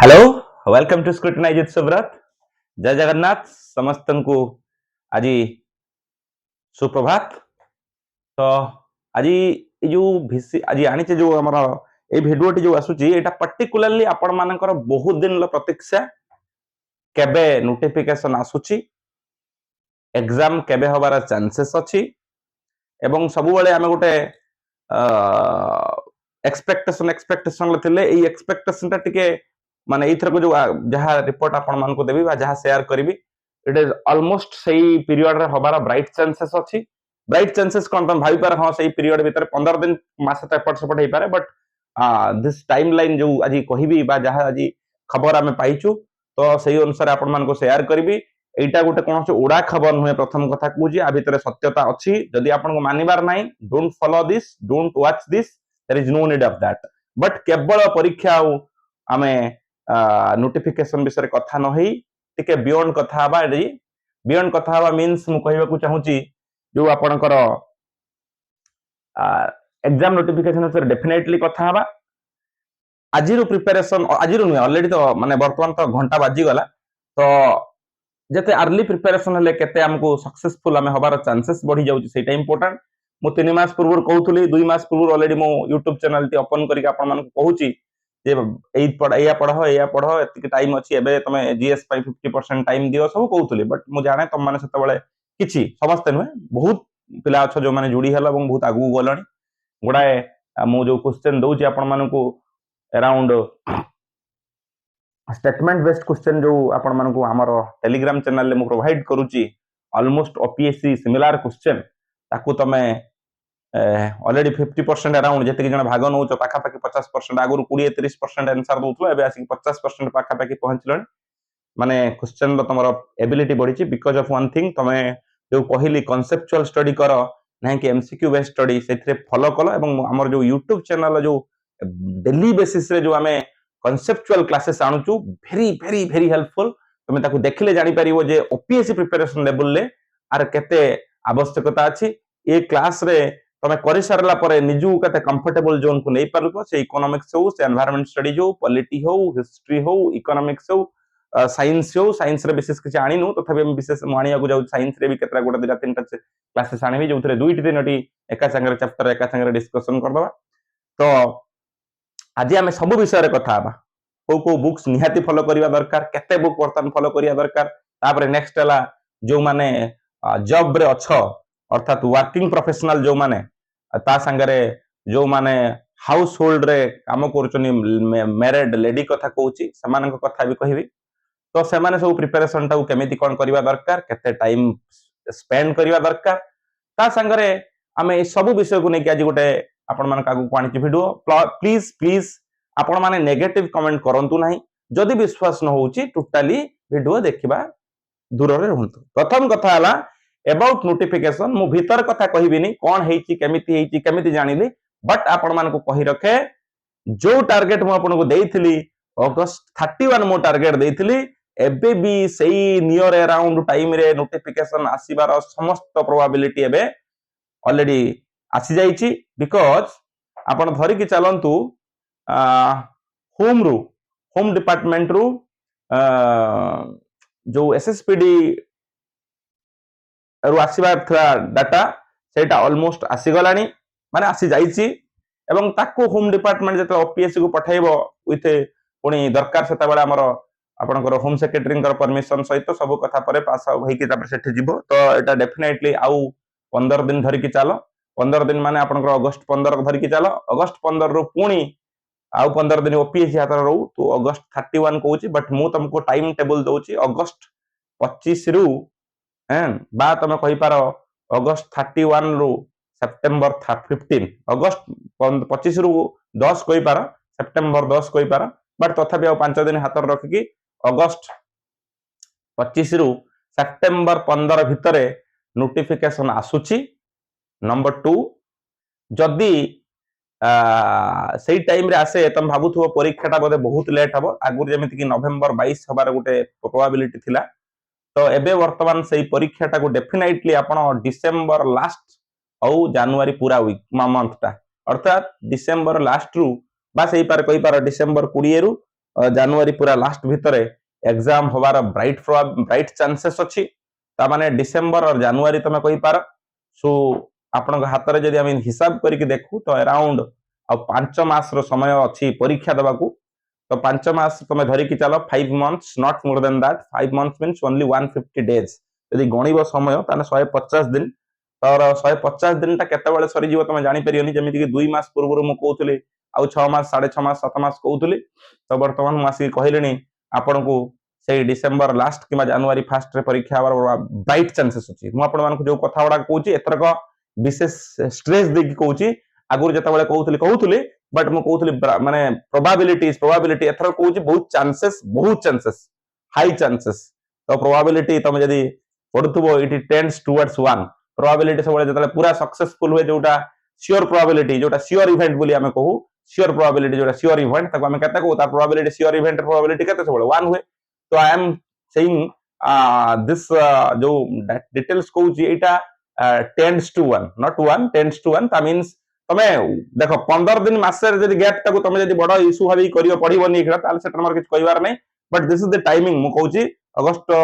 Hello welcome to scrutinize with Subrat. जय जगन्नाथ समस्त को आज सुप्रभात। तो आज जो आज आनी जो आमर ये भिडियोटी जो आसूची एटा पर्टिकुलरली आपण मानकर बहुत दिन प्रतीक्षा केबे नोटिफिकेशन आसूची एग्जाम केबे हबार चांसेस अछि एवं सब बेले आमे गोटे एक्सपेक्टेशन थिले एई एक्सपेक्टेशन टा टिके माने एथर को जो जहा रिपोर्ट आपण मान को देबी बा जहा शेयर करबी इट इज ऑलमोस्ट सही पीरियड रे हबार ब्राइट चांसेस अछि। ब्राइट चांसेस कोन तुम भाबी पार हां सही पीरियड भीतर 15 दिन मास त एपट सपट हे पारे बट दिस टाइमलाइन जो आज कहबी बा जहा आज खबर आमे पाइछु तो सही अनुसार आपण मान को शेयर करबी। एटा गोटे कोन उड़ा खबर नुहे प्रथम कथा कहूजी आ भीतर सत्यता अछि जदि आपण को मानिबार नाही don't follow this don't watch this there is no need of that but केवल परीक्षा आमे नोटिफिकेशन विषय कथा न होई टिके बियॉन्ड कथा हबा रे बियॉन्ड कथा हबा मींस मु कहबा को चाहूची जो आपनकर एग्जाम नोटिफिकेशन विषय डेफिनेटली कथा हबा आजिरो प्रिपरेशन आजिरो नु ऑलरेडी तो माने वर्तमान तो घंटा बाजी गला तो जते अर्ली प्रिपरेशन हले केते हमको सक्सेसफुल हमें हबार चांसेस बढ़ी जाउची सेटा इंपोर्टेंट। मु 3 मास पूर्व कहउतली 2 मास पूर्व ऑलरेडी मो YouTube चैनल टी ओपन करिक आपन मन को कहउची जे एई पढ़ एया पढ़ एतिक टाइम अछि एबे तमे जीएस पई 50% टाइम दियो सब कहउतली बट मु जाने तम माने सेते बेले किछि समस्त नुहे बहुत पिला अछ जो माने जुड़ी हला এবং बहुत आगु गलणी गुडाए मु जो क्वेश्चन दउची आपन मन को अराउंड स्टेटमेंट बेस्ड क्वेश्चन जो आपण मन को हमर टेलीग्राम चैनल ले मु प्रोवाइड करूची ऑलमोस्ट ओपीएससी सिमिलर क्वेश्चन ताकू तमे ऑलरेडी 50% अराउंड जते जण भाग नउच पाखा पाखी 50% आगुर 20-30% आंसर दउथलो एबे आसी 50% पाखा पाखी पहुंचलन माने क्वेश्चन रो तमरो एबिलिटी बढ़ीची बिकॉज ऑफ वन थिंग तमे जो कहिली कांसेप्चुअल स्टडी करो नाही कि एमसीक्यू बेस्ड स्टडी सेथरे फॉलो कलो एवं हमर जो YouTube चैनल जो डेली बेसिस रे जो हमें कांसेप्चुअल क्लासेस आणुचू वेरी वेरी वेरी हेल्पफुल तमे ताकू देखले जानि परिबो जे ओपीएससी प्रिपरेशन लेवल ले आर केते आवश्यकता अछि ए क्लास रे तमे करि सरला परे निजु कते कंफर्टेबल जोन को नै परबो से इकोनॉमिक्स हो से एनवायरनमेंट स्टडीज हो पॉलिटी हो हिस्ट्री हो इकोनॉमिक्स हो साइंस रे विशेष किछ आनी नु तथापि हम विशेष मानिया को जाउ साइंस रे भी केतरा गोटा दिरा तीनटा क्लासेस आनिबी जोथरे दुईटी तीनटी एका संगे चैप्टर एका संगे डिस्कशन करबा। तो आज आमे सब विषय रे कथा हबा को बुक्स निहाती फॉलो करिवा दरकार केते बुक वर्तन फॉलो करिया दरकार तापर नेक्स्ट हला जो माने जॉब रे अछ अर्थात वर्किंग प्रोफेशनल जो माने ता संगे जो माने हाउस होल्ड रे काम करचनी मैरिड लेडी कथा कहूची समान कथा भी कहबी तो सेमाने सब प्रिपरेशन टा केमिति कोन करिवा दरकार केते टाइम स्पेंड करिवा दरकार ता संगे आमे सब विषय को नेकी आज गोटे आपण मान कागु क्वांटिटी वीडियो प्लीज प्लीज आपण माने नेगेटिव कमेंट करंतु नाही जदि विश्वास न होउची टोटली वीडियो देखिबा दूर रे रहंतु। प्रथम कथा हला अबाउट नोटिफिकेशन मु भीतर कथा कहबिनी कोन हेची केमिति जानिली बट आपण मान को कहि रखे जो टारगेट मु आपण को देइथिली अगस्त 31 मो टारगेट देइथिली एबे भी सही नियर अराउंड टाइम रे नोटिफिकेशन आसीबार समस्त प्रोबेबिलिटी एबे ऑलरेडी आसी जाइची बिकॉज आपण धरि कि चलंतु होम डिपार्टमेंट रु जो एसएसपीडी रु आसीबार थरा डाटा सेटा ऑलमोस्ट आसी गलानी माने आसी जाइची एवं ताको होम डिपार्टमेंट जते ओपीएससी को पठाइबो विथ पुनी दरकार सेता बेला हमर आपनकर होम सेक्रेटरी कर परमिशन सहित सब कथा परे पास होई कि तापर सेठी जिवो तो एटा डेफिनेटली आउ 15 दिन धरि कि चालो 15 दिन माने आपनकर अगस्त 15 धरि कि चालो अगस्त 15 रु पुनी आउ 15 दिन ओपीएससी हाथ रहू तो अगस्त 31 कहूची बट मु तुमको टाइम टेबल दउची अगस्त 25 रु बा तमे कहि पारो अगस्त 31 रु सेप्टेम्बर 15 अगस्त 25 रु 10 कहि पारो सेप्टेम्बर 10 कहि पारो बट तथापि आ 5 दिन हाथ रखिकी अगस्त 25 रु सेप्टेम्बर 15 भितरे नोटिफिकेशन आसुची। नंबर 2 जदि सही टाइम रे आसे तम भाबुथो परीक्षाटा बोधे बहुत लेट हबो आगुर जेमिति कि नवेम्बर 22 हबार गोटे प्रोबेबिलिटी थिला तो एबे वर्तमान सही परीक्षाटा को डेफिनेटली आपण डिसेंबर लास्ट औ जनवरी पूरा वीक मंथ टा अर्थात डिसेंबर लास्ट रु बा सही पार कहि पार डिसेंबर 20 रु ଜାନୁଆରୀ ପୁରା ଲାଷ୍ଟ ଭିତରେ एग्जाम होबार ब्राइट चांसेस अच्छी ता माने डिसेंबर और जनवरी तमे कहि पार सो आपण हाथ में जदि आम हिसाब करके देखू तो अराउंड आ 5 मास रो समय अच्छी परीक्षा देवाकू तो 5 मास तुम धरिकी चलो 5 months not more than that 5 months means only 150 days यदि गणिब समय ताने 150 दिन तर 150 दिन टा केतेबेले सरी तुम जानि परियोनी जेमिति कि 2 मास पूर्व मु कहउतली आउ 6 मास 6.5 मास 7 मास कहउतली तो वर्तमान मु आसी कहलेनी आपण को से डिसेंबर लास्ट कि जनवरी फास्ट रे परीक्षा हबार ब्राइट चांसेस अछि मु आपण मानक जो कथा बडा कहउची एतरक विशेष स्ट्रेस देकी कहउची आगुर जतबेले कहउतली बट मु कहउतली माने प्रोबेबिलिटी एथर कहउची बहुत चांसेस हाई चांसेस तो प्रोबेबिलिटी तुम जदी पढुथबो इट टेंड्स टुवर्ड्स 1 प्रोबेबिलिटी सब जतबेले पूरा सक्सेसफुल हुए जोटा श्योर प्रोबेबिलिटी जोटा श्योर इवेंट बोली आमे कहू श्योर प्रोबेबिलिटी जोटा श्योर इवेंट ताको आमे केते कहू ता प्रोबेबिलिटी श्योर इवेंट प्रोबेबिलिटी केते सब 1 हुए तो आई एम सेइंग दिस जो डिटेल्स कहूची एटा tends to 1 not 1 tends to 1 ता मींस तमे देखो 15 दिन मासे जदी गैप टाको तमे जदी बडो इशू भाबी करियो पढिबोनी एकरा ताल सेटर मार किछ कहिवार नै but this is the timing मु कहूची अगस्त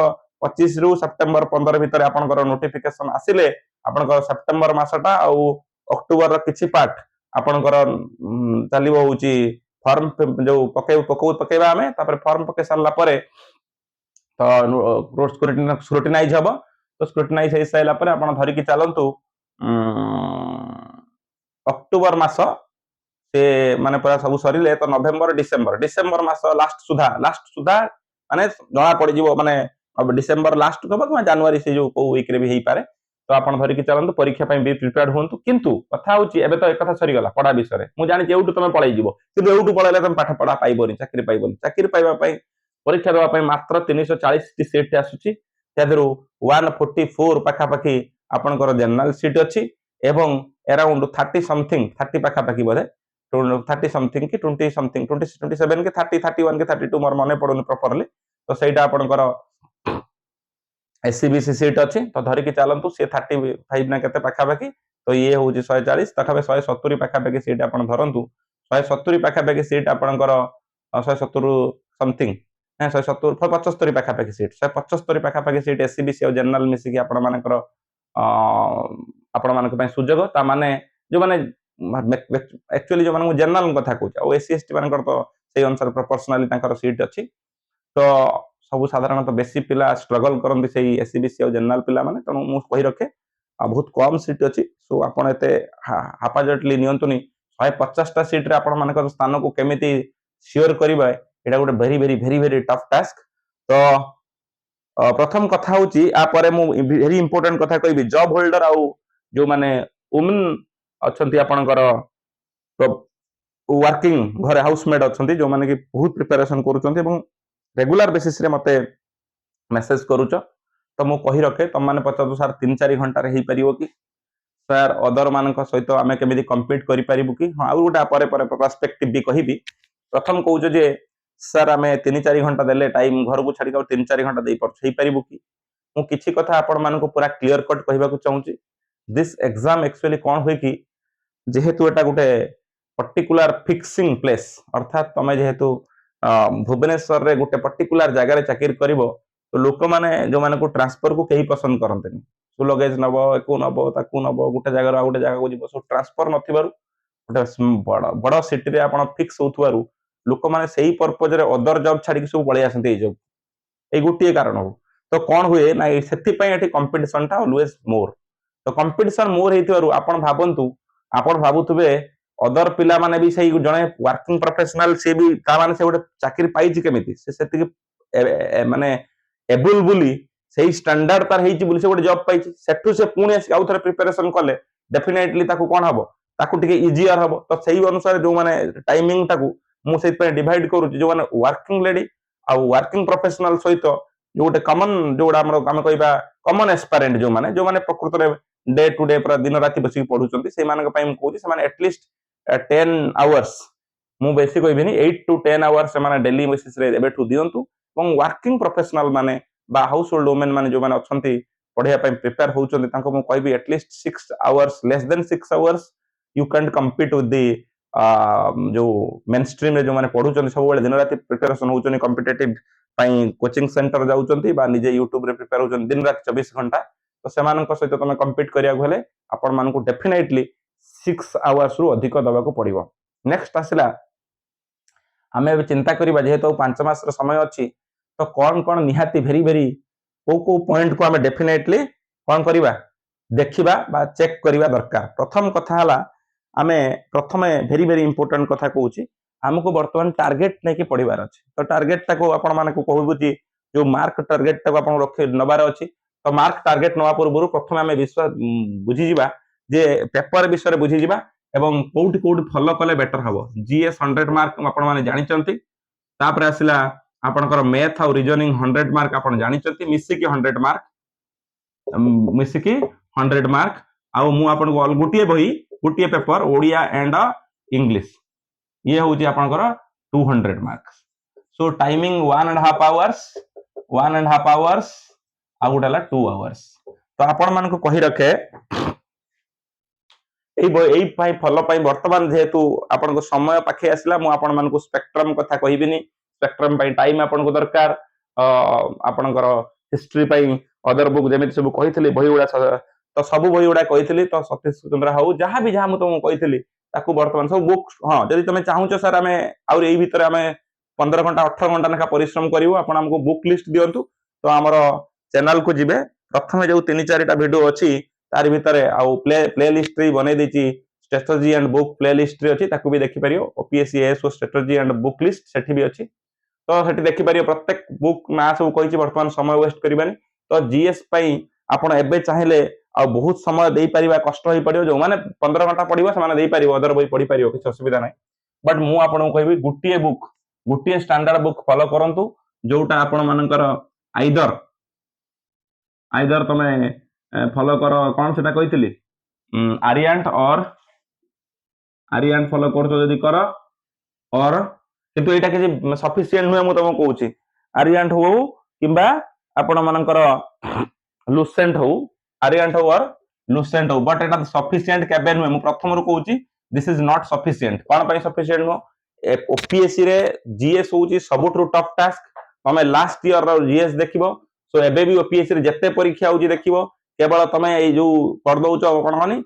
25 रु सितंबर 15 भीतर आपनकर नोटिफिकेशन आसिले आपनकर सितंबर मासटा आ अक्टोबर र किछि पार्ट आपनकर चलिबो होची फॉर्म जो पकेबा हमें तापर फॉर्म पके सारला परे तो स्क्रूटिनाइज हबो तो स्क्रूटिनाइज हे साइला परे आपण धरि कि चलंतु अक्टोबर मास से माने पूरा सब सरीले तो डिसेंबर मास लास्ट सुधा माने जणा पड़ जिवो माने अब डिसेंबर लास्ट को बा जनवरी से जो को वीक रे भी हेई पारे तो आपण धरि कि चलंतु परीक्षा पई बी प्रिपेयर्ड होंतु किंतु कथा होची एबे तो एक कथा सरी गला पढा विषय मु जानि जेउटु तमे पळाई जिवो किंतु एउटु पळाइले तमे पाठ पढा पाइबोनी चाकरी पाइबा पई परीक्षा देवा पई मात्र 340 टी सीट आसुची त्यादरु 144 पाखा पाखी आपनकर जनरल सीट अछि एवं अराउंड 30 समथिंग 30 पाखा पाखी बोले 30 समथिंग की 20 समथिंग 27 के 30 31 के 32 मोर मने पडुनी प्रॉपर्ली तो सेटा आपनकर एससीबीसी सीट अच्छी तो धरिकी चलतु सी 35 ना केते पाखापाखि तो ये हूँ 140 तथापि 170 पाखापाखि सीट आप धरतु 170 पाखापाखि सीट आपणकर 170 समथिंग 170 75 पाखापाखि सीट 175 पाखापाखि सीट एससीबीसी और जनरल मिसिकी आपण मानकर आपण मानक सुजोग ता माने जो माने एक्चुअली जो माने जनरल कथा कहूँ और एससी एसटी मानकर तो से अनुसार प्रोपोर्शनली तांकर सीट अच्छी तो सब साधारणतः बेसी पिला स्ट्रगल करते से एससीबीसी और जनरल पिला माने तेणु मु कहि रखे बहुत कम सीट अच्छी सो आपण एते हापाजटली नियंतुनी 150 टा सीट रे आपण मानकर स्थान को केमिति श्योर करिबा एटा गोटे very very very very tough task तो प्रथम कथा होची आ परे मु वेरी इंपोर्टेंट कथा कहबी जॉब होल्डर आउ जो माने वुमेन अछंती आपणकर वर्किंग घरे हाउसमेड अछंती जो माने कि बहुत प्रिपरेशन करूछंती एवं रेगुलर बेसिस रे मते मेसेज करूछ तो मु कहि रखे तुम माने पचास सर 3-4 घंटा रे हेई परिबो कि सर अदर मानक सहित आमे केमिति कंपीट करि परिबो कि हां आ गोटा परे परे पर्सपेक्टिव भी कहिबी प्रथम कहूछ जे सर आमे 3-4 घंटा देले टाइम घर को छाडी 3-4 घंटा देई हेई परिबो कि मु किछि कथा आपण मानको पूरा क्लियर कट कहिबा को चाहूची दिस एग्जाम एक्चुअली कोन होय कि जेहेतु एटा गोटे पर्टिकुलर फिक्सिंग प्लेस अर्थात तमे जेहेतु भुवनेश्वर रे गोटे पर्टिकुलर जगह चाकरी करिवो तो लोक माने जो माने को ट्रांसफर को कहीं पसंद करते सो लगेज नब एको नब ताकू नब गोटे जगह गोटे जगह को जीव सो ट्रांसफर नथिबारु गोटे बड़ सिटी रे आपण फिक्स होथुबारु लोक माने सेही पर्पज रे अदर जॉब छाडी सब पळै आसंते ए जॉब ए गोटे कारण हो तो कोन हुए ना सेति पई एठी कंपटीशन ता ऑलवेज मोर तो कंपटीशन मोर हेतिबारु आपण भाबुथुबे अदर पिला माने भी सही जने वर्किंग प्रोफेशनल से भी ता माने से गोटे चाकरी पाइछि केमिति से सेति माने एबल बुली सही स्टैंडर्ड तार हेछि बुली से गोटे जॉब पाइछि सेठु से पुणी आसी आउ थरे प्रिपरेशन कले डेफिनेटली ताकू कोन हबो ताकू टिके इजियर हबो तो सही अनुसार जो माने टाइमिंग ताकू मु सेति पे डिवाइड करू जो माने वर्किंग लेडी आ वर्किंग प्रोफेशनल सहित जो गोटे कॉमन जोडा हम कहबा कॉमन एस्पायरेंट जो माने प्रकृत रे डे टू डे पूरा दिन राति बसी पढुचंती से मानक पई मु कहूची से माने एटलीस्ट 10 आवर्स मु बेसी कहबिनी 8 to 10 आवर्स से माने डेली बेसिस रे एबेठु दियंतु এবং वर्किंग प्रोफेशनल माने बा हाउस होल्ड वुमेन माने जो माने अछंती पढिया पई प्रिपेयर होउचंती तांको मु कहबी at least 6 hours less than 6 hours you can compete with the जो मेन स्ट्रीम रे जो माने पढुचन सब बेले दिन रात प्रिपरेशन होचन कॉम्पिटिटिव कोचिंग सेंटर जाउचंती बा निजे यूट्यूब रे प्रिपेयर होचन दिन रात 24 घंटा तो सेमान सहित तुम कम्पिट करिया हेले आपण मानकू डेफिनेटली 6 आवर्स रु अधिक दबा को पड़िबो। नेक्स्ट आसिला आमे अब चिंता करिबा जेहेतु 5 मास रो समय अछि तो कौन कौन निहाती भेरी भेरी को पॉइंट को आमे डेफिनेटली कौन करिबा देखिबा बा चेक करिबा दरकार। प्रथम कथा हला आमे प्रथमे भेरी भेरी इंपोर्टेंट कथा कहूची हमको वर्तमान टार्गेट नहीं कि पढ़िबार अछि तो टार्गेट टा को आपण माने को कहबुची जो मार्क टार्गेट टा को आपण रखे नबार अछि तो मार्क टार्गेट नवा पूर्व प्रथम आमे विश्वास बुझी जिबा जे पेपर विषय बुझी जिबा एवं कोउठी कोउठी फॉलो कले बेटर हबो। जीएस 100 मार्क आपण माने जानि चंती तापर आसिला आपनकर मैथ और रीजनिंग 100 मार्क आपण जानि चंती मिसिकी 100 मार्क मिसिकी 100 मार्क आउ मु आपन को गुटिए बही गुटिए पेपर ओडिया एंड इंग्लिश ये होची आपनकर 200 मार्क्स। सो टाइमिंग 1.5 आवर्स 1.5 आवर्स आ गुटाला 2 आवर्स तो आपण मान को कहि रखे एई पाई फॉलो पाई वर्तमान जेहेतु आपण को समय पाखे आसला मु आपण मान को स्पेक्ट्रम कथा कहिबिनी स्पेक्ट्रम पाई टाइम आपण को दरकार आपणकर हिस्ट्री पाई अदर बुक जेमिति सब कहितले बही उडा तो सब बही उडा कहितली तो सतीश चंद्र हाउ जहां भी जहां मु तुम कहितली ताकू वर्तमान सब बुक हां जदि तमे चाहूचो सर हमें और एई भीतर हमें 15 घंटा 18 घंटा नका परिश्रम करिवो आपण हमको बुक लिस्ट दियंतु तो हमरो चैनल को जिबे प्रथमे जो 3-4टा वीडियो अछि तार भितरे आउ प्ले लिस्ट रे बनै देछि strategy and book play list रे अछि ताकू भी देखि परियो OPSC ASO strategy and book list सेठी भी अछि तो सेठी देखि परियो प्रत्येक बुक ना सब कहिछि वर्तमान समय वेस्ट करिबानी तो जीएस पई आपण एबे चाहिले आ बहुत समय दे परिबा कष्ट होई पड़ियो जो माने 15 घंटा पढिबो से माने दे परिबो अदर बही पढि परियो किछ असुविधा नै बट मु आपन को कहबी गुटिए स्टैंडर्ड बुक फॉलो करंतु जोटा आपण मानकर आइदर तमे फॉलो करो कौन सेटा कहितली आर्यंट फॉलो करतो जदी करो और किंतु एटा कि सफिशिएंट नुहे मु तुम कहूची आर्यंट हो किंबा आपण मानकर लुसेंट हो आर्यंट हो और लुसेंट हो बट एटा सफिशिएंट केबे नुहे मु प्रथम रु कहूची दिस इज नॉट सफिशिएंट कोन पई सफिशिएंट नो ओपीएससी रे जीएस होची सबुठु टफ टास्क तमे लास्ट ईयर रो जीएस देखिबो सो एबे भी ओपीएससी रे जत्ते परीक्षा होची देखिबो केवल तमे ए जो कर दउचो कोन मानी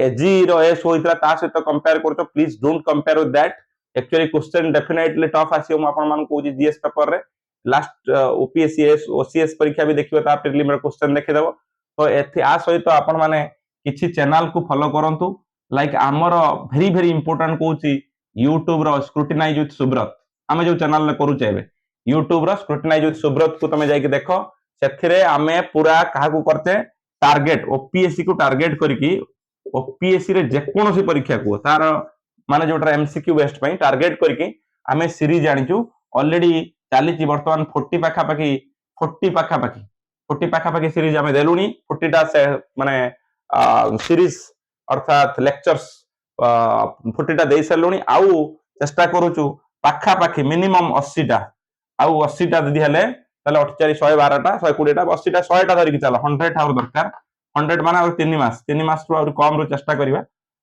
एजी रो एस होइतला ता सहित कंपेयर करतो please don't compare with that actually question definitely tough आसीओ म आपण मान कहूची जीएस पेपर रे लास्ट ओपीएससी एस ओसीएस परीक्षा भी देखिबो ता प्रीलिमिनरी क्वेश्चन देखि देबो तो एथि आ सहित आपण माने किछि चैनल को फॉलो करंतु लाइक आमर भेरी भेरी इंपोर्टेंट कहूची यूट्यूब रो स्क्रूटिनाइज विथ सुब्रत आमे जो चैनल रे करू चाहबे यूट्यूब रो स्क्रूटिनाइज विथ सुब्रत को तमे जाई के देखो सेथिरे आमे पूरा काहा को करते टारगेट ओपीएससी को टारगेट करके ओपीएससी रे जे कोनोसी परीक्षा को तार माने जोटा एमसीक्यू बेस्ड पई टारगेट करके आमे सीरीज आनिचू ऑलरेडी चालीची वर्तमान 40 पाखा पाखी सीरीज आमे देलुनी 40 टा से माने सीरीज अर्थात लेक्चर्स 40 टा दे सलुनी आउ चेष्टा करूचू पाखा पाखी मिनिमम 80 टा आउ 80 टा ददी हेले ताले 48 112 टा 120 टा 80 टा 100 टा धरि कि चला 100 आउर दरकार 100 माने और 3 मास रु और कम रु चेष्टा करिवा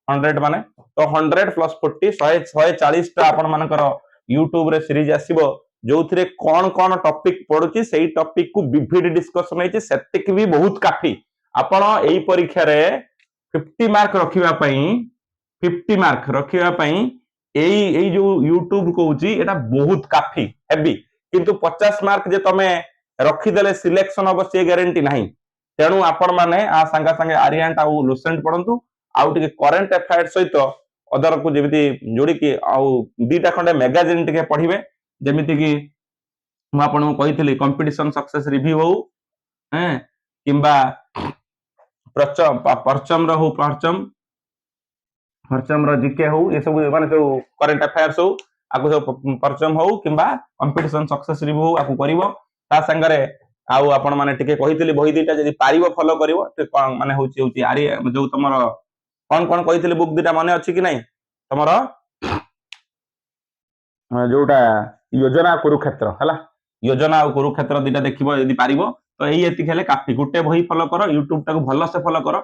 100 माने तो 100 प्लस 40 140 टा आपण मानकर यूट्यूब रे सीरीज आसीबो जोथिरे कोन टॉपिक पडुची सेही टॉपिक को विविध डिस्कशन हेची सेतिक भी बहुत काफी आपण एई परीक्षा रे 50 मार्क रखिबा पई एई जो यूट्यूब कहूची एटा बहुत काफी हेबी किंतु 50 मार्क जे तमे रखी देले सिलेक्शन हो से गारंटी नाही तेणु आपण माने आ संगा संगे आर्यंट आ लुसेंट पढंतु आउ टिके करंट अफेयर सहित अदर को जेमिति जोडी की आउ दीटा खंडे मैगजीन टिके पढिबे जेमिति की मु आपण को कहितली कंपटीशन सक्सेस रिव्यू हो हैं किंबा परचम रो जीके हो ये सब माने जो करंट अफेयर्स हो आकु सब परचम हो किंबा कंपटीशन सक्सेस रिव्यू हो आकु करिवो ता संगरे आउ आपण माने टिके कहितली बही दीटा जदी पारिबो फॉलो करिवो माने होची आरी जो तमरो कोन कहितली बुक दीटा माने अछि कि नै तमरो जोटा योजना कुरुक्षेत्र हला योजना और कुरुक्षेत्र दीटा देखिबो यदि पारिबो तो एही एति खेले काफी गुटे बही फॉलो करो यूट्यूब टाको भलो से फॉलो करो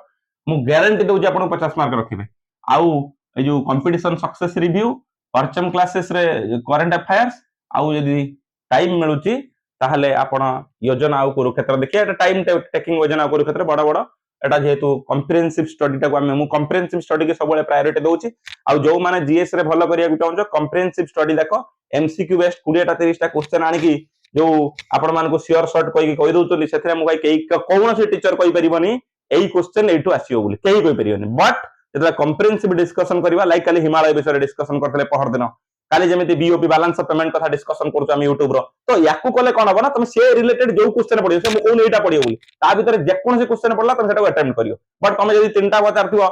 मु गारंटी दउची आपण 50 मार्क रखिबे आउ ए जो कंपटीशन सक्सेस रिव्यू परचम क्लासेस रे करंट अफेयर्स आउ यदि टाइम मिलुची ताहले आपण योजना आउ कुरुक्षेत्र देखिए एटा टाइम टेकिंग योजना कुरुक्षेत्र बड़ बड़ एटा जेहेतु कम्प्रिहेंसिव स्टडी टाको आमे मु कम्प्रिहेंसिव स्टडी के सबले प्रायोरिटी दउची आउ जो माने जीएस रे भलो करिया चाहूछ कम्प्रिहेंसिव स्टडी देखो एमसीक्यू बेस्ड 20 टा 30 टा क्वेश्चन आनी की जो आपण मान को श्योर शॉर्ट कहि दउतली सेथरे मु कहि कोन से टीचर कहि परिबनी एई क्वेश्चन एटू आसीयो बोली कहि कहि परिबनी बट जेतला कम्प्रिहेंसिव डिस्कशन करबा लाइक काली हिमालय विषय डिस्कशन करथले पहर दिन काली जेमिति बीओपी बैलेंस ऑफ पेमेंट कथा डिस्कशन करूछ हम यूट्यूब रो तो याकू कले कोन हबो ना तुम से रिलेटेड जो क्वेश्चन पडियो से कोन एटा पडियो बोली ता भीतर जे कोन से क्वेश्चन पडला तुम सेटा अटेम्प्ट करियो बट तुम जदी तीनटा पचारथिबो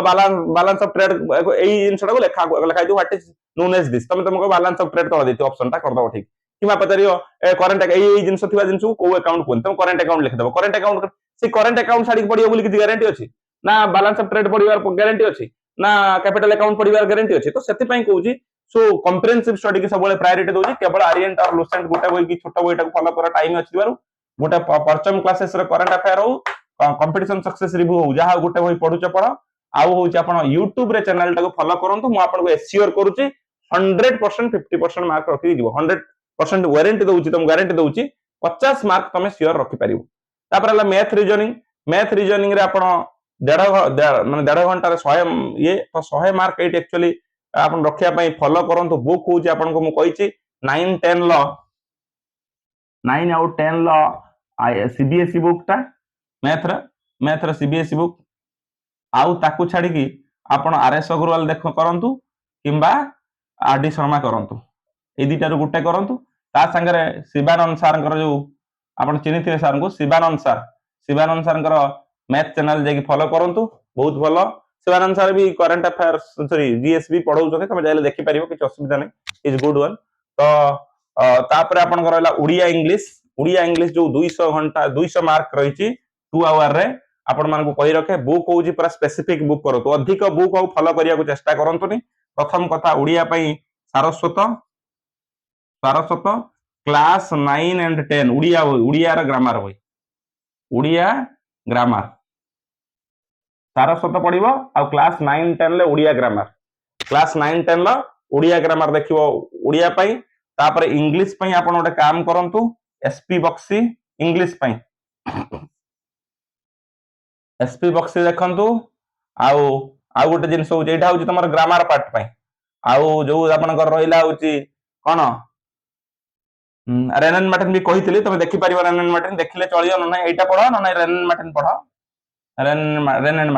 बैलेंस ऑफ ट्रेड एई इनसटा को लेखा दो what is known as this तुमको बैलेंस ऑफ ट्रेड कर देती ऑप्शन टा कर दो ठीक किमा पचारियो करंट एई जिंस थिबा जिंस को अकाउंट कोन तुम करंट अकाउंट लिख दबो करंट अकाउंट से करंट अकाउंट साडी पडियो बोली कि गारंटी अछि ना बैलेंस ऑफ ट्रेड पडिबार गारंटी अछि ना कैपिटल अकाउंट पडिबार गारंटी अछि तो सेति पई कहूजी सो कम्प्रिहेंसिव स्टडी की सबले प्रायोरिटी दोजी केवल आर्यन और लुसेंट गोटे बोई की छोटा बोईटा को फॉलो कर टाइम अछि दिबारु गोटे परचम क्लासेस रे करंट अफेयर हो कंपटीशन सक्सेस रिव्यू हो जहा गोटे बोई पढुच पढ आउ होची आपण YouTube रे चैनल टाको फॉलो करंतु मु आपण को एश्योर करूची 100% 50% मार्क रखि दिबो 100% वारंटी दोची तुम गारंटी दोची 50 मार्क तमे श्योर रखि परिबो तापर हला मैथ रीजनिंग रे आपण माने 1.5 घंटा रे 100 ये तो 100 मार्क एट एक्चुअली आपण रखिया पई फॉलो करंतु बुक होची आपण को मु कहिची 9 10 ल 9 आउट 10 ल सीबीएसई बुक टा मैथ रे सीबीएसई बुक आउ ताकू छाड़ी की आपण आरएस अग्रवाल देखो करंतु किंबा आरडी शर्मा करंतु ए दिटा रो गुटे करंतु ता संगे शिवानंद सर जो आपण चिन्हिथिबे सर को शिवानंद सर मैथ चैनल जे फॉलो करंतु बहुत भलो शिवानंद सर भी करंट अफेयर्स सॉरी जीएस भी पढौ छथि तमे जाइले देखि परिबो कि असुविधा नै इज गुड वन तो तापर आपण को रहला उड़िया इंग्लिश जो 200 घंटा 200 मार्क रहिछि 2 आवर रे आपण मान को कहि रखे बुक होउछि पूरा स्पेसिफिक बुक करो तो अधिक बुक हो फॉलो करिया को चेष्टा करंतुनी प्रथम कथा उड़िया पई सारस्वत क्लास 9 एंड 10 उड़िया रा ग्रामर होई उड़िया ग्रामर सारस्वत पढ़िबो आ क्लास 9 10 ले उड़िया ग्रामर क्लास 9 10 ल उड़िया ग्रामर देखिबो उड़िया पई तापर इंग्लिश पई आपण ओटे काम करंतु एसपी बक्सी इंग्लिश पई एसपी बक्सी देखंतु आउ गोटे जिंस हो जेटा हो तमर ग्रामर पार्ट पई आउ जो आपण कर रहिला होची कोन रेनन मार्टिन भी कहितली तमे देखि परिबो रेनन मार्टिन देखिले चलियो न एटा पढो न रेनन मार्टिन पढो रेनन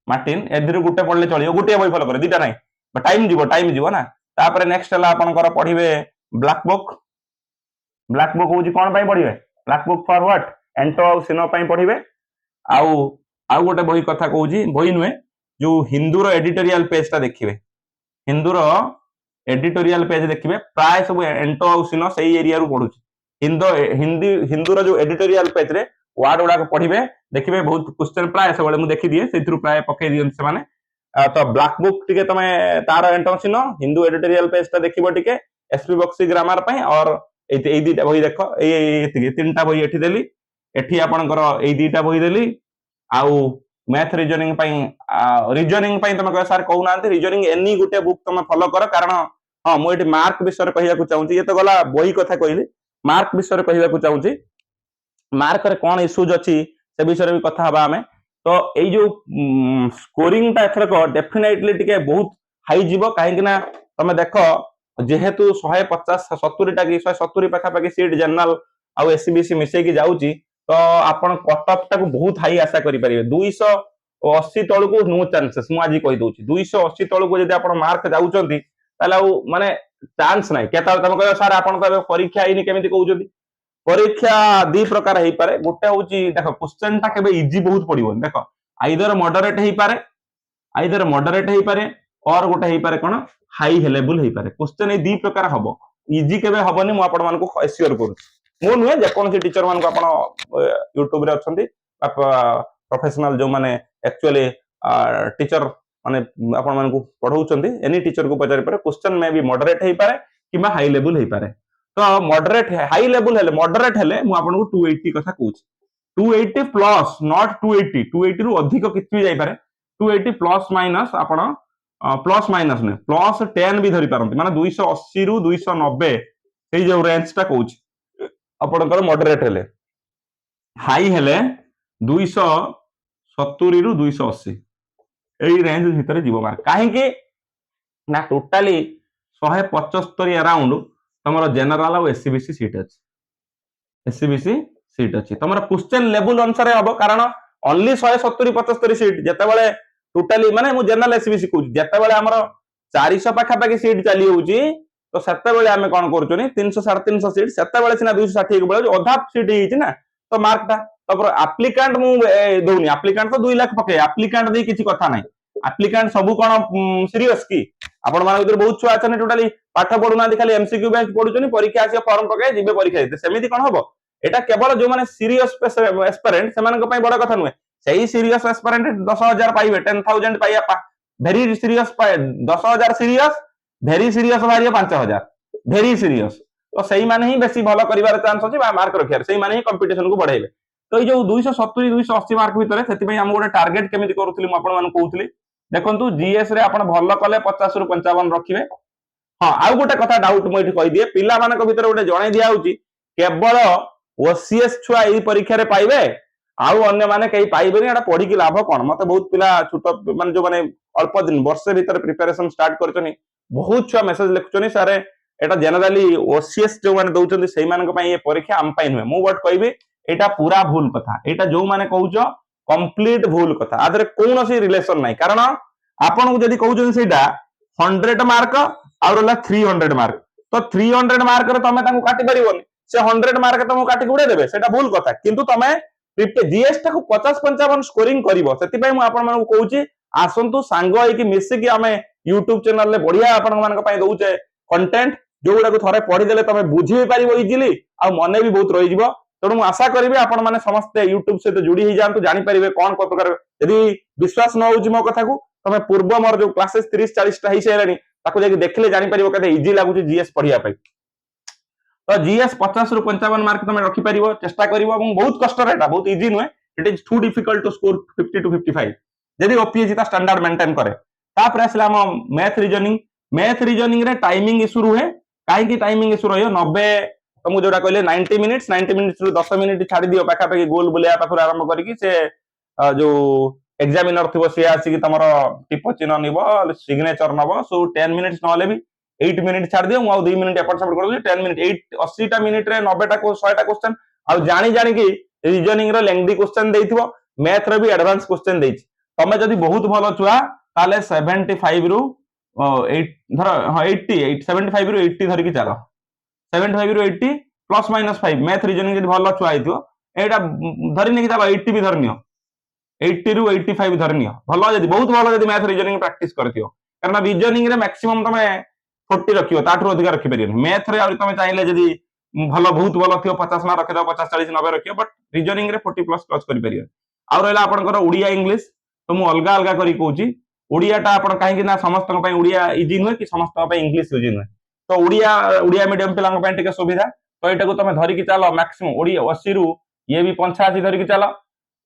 मार्टिन एदिरु गुटे पढले चलियो गुटे बई फॉलो करे दिटा नै टाइम जीवो ना तापर नेक्स्ट हला आपनकर पढिबे ब्लैक बुक होची कोन पई पढिबे ब्लैक बुक फॉर व्हाट एंटो और सिनो पई पढिबे आउ गोटे बही कथा कहूची बही नुहे जो हिंदू रो एडिटोरियल पेज टा देखिबे हिंदू रो एडिटोरियल पेज देखिबे प्राय सब एंटो और सिनो सही एरिया रो पढुची हिंदू रो जो एडिटोरियल पेज रे वर्ड गुडा पढ़िबे देखिबे बहुत क्वेश्चन प्राय सब मु देखि दिए सेथरु प्राय पके दियन से माने तो ब्लैक बुक टिके तमे तार एंटोसिन हिंदू एडिटोरियल पेज ता देखिबो टिके एसपी बक्सी ग्रामर पई और ए दीटा बही देखो ए तीनटा बही एठी देली एठी आपनकर ए दीटा बही देली आउ मैथ रीजनिंग पई तमे कह सर कहू नांती रीजनिंग एनी गुटे बुक तमे फॉलो कर कारण हां मु एठी मार्क विषय कहिया को चाहूची ये तो गला बही कथा कहली मार्क विषय कहिया को चाहूची मार्क रे कोन इश्यूज अछि से विषय भी कथा हबा हमें तो एई जो स्कोरिंग टा एथर को डेफिनेटली टिके बहुत हाई जीवो काहे कि ना तमे देखो जेहेतु 150 70 टा कि 170 पाखा पाखी सीट जनरल आ एससीबीसी मिसे की जाउची तो आपण कट ऑफ टा को बहुत हाई आशा करि परिबे 280 तळ को नो चांसेस मु आजि कहि दोची 280 तळ को यदि आपण मार्क जाउचंती ताला माने चांस नाही केता तमे कह सर आपण तो परीक्षा आइनी केमिति कहउचंती परीक्षा दी प्रकार हेई पारे गोटे होची देखो क्वेश्चन टा केबे इजी बहुत पड़िबो देखो आइदर मॉडरेट हेई पारे और गोटे हेई पारे कोन हाई लेवल हेई पारे क्वेश्चन ए दी प्रकार हबो इजी केबे हबनी मु आपण मान को एश्योर करू मु नुहे जे कोन से टीचर मान को आपण YouTube रे अछंती प्रोफेशनल जो माने एक्चुअली टीचर माने आपण मान को पढौचंती एनी टीचर को पचारि पारे क्वेश्चन में भी मॉडरेट हेई पारे किबा हाई लेवल हेई पारे तो मॉडरेट हाई लेवल हेले मॉडरेट हेले मु आपन को 280 कथा कहूची 280 प्लस नॉट 280 रु अधिक किछि भी जाई पारे 280 प्लस माइनस आपण प्लस माइनस नुहे प्लस 10 भी धरी पारती माने 280 रु 290 सेई जो रेंज टा कहूच आपणकर मॉडरेट हेले हाई हेले 270 रु 280 एई रेंज भितर जीव मार्क काहे ना टोटाली 175 अराउंड तुम जनरल और एससीबीसी सीट अच्छी एससीबीसी सीट अच्छी तुम क्वेश्चन लेवल अनुसार हम कारण ओनली 170 75 सीट जिते टोटाली माने मु जनरल एससीबीसी कहूँ जिते आम 400 पाखापाखि सीट चली होची तो सेते आम कौन कर 300 350 सीट से सीना 260 बेले अधा सीट ना तो मार्क टा आप्लिकांट मु दौनी आप्लिकांट तो 2 लाख पके आप्लिकांट दे किसी कथा ना आप्लिकांट सब कौन सीरीयस की आपण मान बहुत छुआ अच्छा टोटाली पाठ पढ़ुना खाली एमसीक्यू बेस्ड पढ़ुचनी परीक्षा आसी फॉर्म पकाए जीवे परीक्षा देते सेमिति कौन हम एटा केवल जो माने सीरीयस एस्पिरेंट सेमान को बड़ कथा नुहे सही सीरीयस एस्पिरेंट 10,000 पाइबे 10,000 पाइबा very serious 10,000 serious very serious बाहर 5,000 वेरी सीरीयस तो सही माने ही बेसी भलो करिवार चांस अछि मार्क रखियार सही माने ही कंपटीशन को बढ़ाइबे तो ये जो 270 280 मार्क भितर से हम गोटे टार्गेट केमिति करूथली म आपण मान कहूथली देखंतु जीएस रे आपण भलो कले 50 रु 55 रखिबे हाँ आउ गोटे कथा डाउट मुझे कहीदिए पिला मानक भितर गोटे जणाई दिया होची केवल ओसीएस छुआ एई परीक्षा रे पाइबे आउ अन्य माने कहीं पाइबेनी एटा पढ़ी की लाभ कोन मते बहुत पिला छोट माने जो माने अल्प दिन वर्षे भितर प्रिपरेशन स्टार्ट करछनी बहुत छुआ मेसेज लिखछनी सारे एटा जनरली ओसीएस जो माने दउछन्ती सेही मानक पई ये परीक्षा आम पई नुहे मु वर्ड कहबी एटा पूरा भूल कथा एटा जो माने कहउछो कंप्लीट भूल कथा आदरे कोनोसी रिलेशन नाही कारण आपन को जदी कहउछन सेटा 100 मार्क और 300 मार्क तो 300 मार्क रे तमे ताको काटी परिबोनी से 100 मार्क तुमको काटी उड़े देबे सेटा भूल कथा किंतु तमे जीएस टा को 50 55 स्कोरिंग करिवो सेति पई मु आपन मानक कहउची आसंतु सांग होई कि मिसे कि हमें YouTube चैनल ले बढ़िया आपन मानक पई दउचे कंटेंट जो गुडा को थरे पढी देले तमे बुझी भी पारिबो इजीली आ मने भी बहुत रहि जिवो तेणु मु आशा करी आपण माने समस्त यूट्यूब सहित जोड़ी ही जातु जानी परिबे कौन को प्रकार यदि विश्वास न होउची मो कथा को तमे पूर्व मोर जो क्लासेस 30 40 टा ही सेलानी ताको जे देखले जानी परिबो कते इजी लागुची जीएस पढिया पई तो जीएस 50 रु 55 मार्क तमे रखि परिबो चेष्टा करिवो এবং बहुत कष्ट रेटा बहुत इजी नुहे it is too difficult to score 50 to 55 यदि ओपीएससी ता स्टैंडर्ड मेंटेन करे तापर आसला हम मैथ रीजनिंग रे टाइमिंग इशू रुहे काहे की टाइमिंग इशू रहियो 90 तुमको जोड़ा कहले 90 मिनिट्स रु 10 मिनिट छाड़ी दियो पाखा पाखि गोल बुलिया पाखर आरंभ करिकी से जो एग्जामिनर थिबो से आसी कि तमरो टिप चिन्ह निबो सिग्नेचर नबो सो 10 मिनिट्स नले भी 8 मिनिट छाड़ दियो मु 2 मिनिट एपट सपोर्ट कर 10 मिनिट 8 80 टा मिनिट रे 90 टा को 100 टा क्वेश्चन आ जानी की रीजनिंग रो लेंथी क्वेश्चन देइथिबो मैथ रो भी एडवांस क्वेश्चन देइछि तमे जदी बहुत भलो छुआ ताले 75 रु 8 धर हां 80 75 रु 80 धरि की चलो 75 रु 80 प्लस माइनस 5 मैथ रीजनिंग जदी भलो छुआ आइथिबो एटा धरि नै कि चलो 80 भी धरनियो 80 रु 85 धरनियो भलो जदी बहुत भलो जदी मैथ रीजनिंग प्रैक्टिस करथियो कारण रीजनिंग रे मैक्सिमम तमे 40 रखियो ताठरो अधिक रखि परियो मैथ रे आ तमे चाहिले जदी भलो बहुत भलो थियो 50 मार्क रखि दो 50 40 90 रखियो बट रीजनिंग रे 40 प्लस टच करि परियो आ रहला आपनकर उड़िया इंग्लिश तो मु अलगा अलगा करी कहूची उड़िया टा आपण काहे कि ना समस्त पई उड़िया इजी नुहे कि समस्त पई इंग्लिश इजी नुहे तो उड़िया मीडियम पिलांग पई टिके सुविधा तो एटा को तमे धरि कि चलो मैक्सिमम उड़िया 80 रु ये भी 85 धरि कि चलो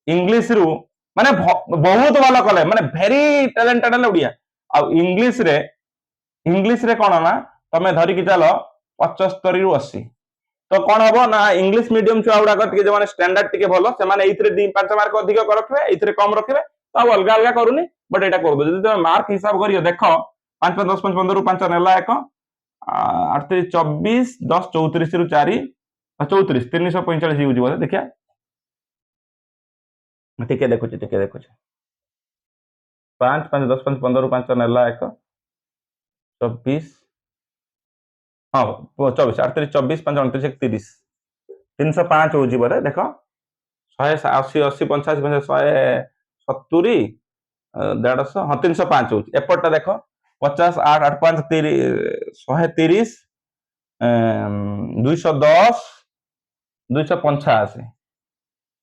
इंग्लिश रु माने बहुत भलो कले माने वेरी टैलेंटेड ले उड़िया आ इंग्लिश रे कोन ना तमे धरि कि चलो 75 रु 80 तो कौन हबो ना इंग्लिश मीडियम छुआ गुडा टिके जो माने स्टैंडर्ड टिके भलो से माने एइथरे 5 मार्क अधिक रखबे एइथरे कम रखबे तो अलगा अलगा करूनी बट एटा करबो जदी तुम मार्क हिसाब करियो देखो 5 5 10 5 15 रु 5 नेला 1 8 24 10 34 रु 4 34 345 यूज बोले देखिया ठीक है देखो 5 5 10 5 15 रु 5 नेला 1 24 हाँ 24 8 24 5 29 30 305 हो बोले देखो 180 80 85 170 150 हाँ 305 हो एपटा देखो 50 8 8 5 130 210 285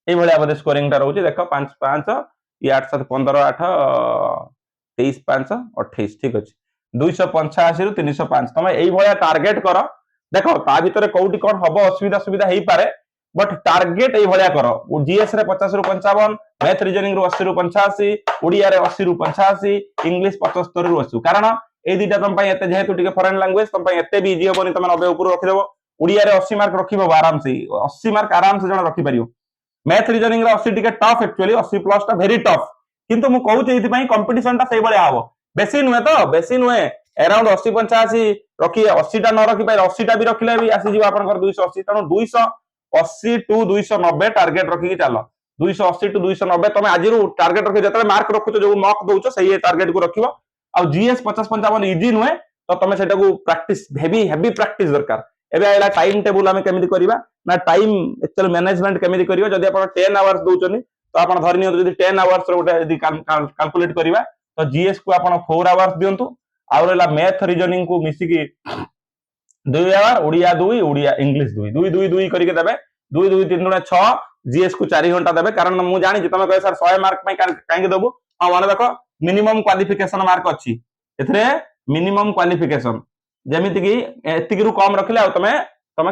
ये भाया बोधे स्कोरिंग टा रोचे देखो 5 5 ये 8 7 15 8 23 5 28 ठीक अच्छे 285 रु 305 तमे एई भया टार्गेट कर देखो ता भितरे कोउटी कोन हबो असुविधा सुविधा हेई पारे बट टार्गेट ये भाया कर जीएस रे 50 रु 55, मैथ रीजनिंग रु 80 रु 85, ओडिया रे 80 रु 85, इंग्लिश 75 रु 80। कारण ए दुटा तुम पई एते जेहेतु टिके फॉरेन लैंग्वेज तुम पई एते भी इजी होबनी, तुम 90 ऊपर रखि देबो। ओडिया रे 80 मार्क रखिबो आराम से, 80 मार्क आराम से जण रखि परियो। मैथ रीजनिंग रे 80 टिके टफ, एक्चुअली 80 प्लस टा वेरी टफ, किंतु मु कहूची एथि पई कंपटीशन टा सेही बळिया हबो। बेसी नुहे तो, बेसी नुहे, अराउंड 80 85 रखी 80 टा न रखि पाइ 80 टा भी रखिले भी आसी जीव आपनकर 280। तनो 280 टू 290 टारगेट रखी चलो। 280 टू 290 तुम आज टारगेट रखी जतले मार्क रखुछ जो मॉक दउछ सही टारगेट को रखिबो। आ जीएस 50 55 इजी नुहे, तो तुम सेटा को प्रैक्टिस हेवी हेवी प्रैक्टिस दरकार। एबे आइला टाइम टेबल हमें केमिति करिबा ना, टाइम एक्चुअल मैनेजमेंट केमिति करियो। जदि आपण 10 आवर्स दउचनी तो आपण धरि नियो, जदि 10 आवर्स रो गोटे जदि कैलकुलेट करिबा तो जीएस को आपण 4 आवर्स दियंतु। आ रहला मैथ रीजनिंग को मिसी की 2 आवर, ओडिया 2, ओडिया इंग्लिश 2 2 2 2 करके देबे। 2 2 3 गुणा 6, जीएस को 4 घंटा देबे। कारण मु जानि जे तमे कहे सर 100 मार्क पई काहे देबो। हां माने देखो मिनिमम क्वालिफिकेशन मार्क अछि एथरे, मिनिमम क्वालिफिकेशन जेमिति की एतिक रु कम रखले आ तमे तमे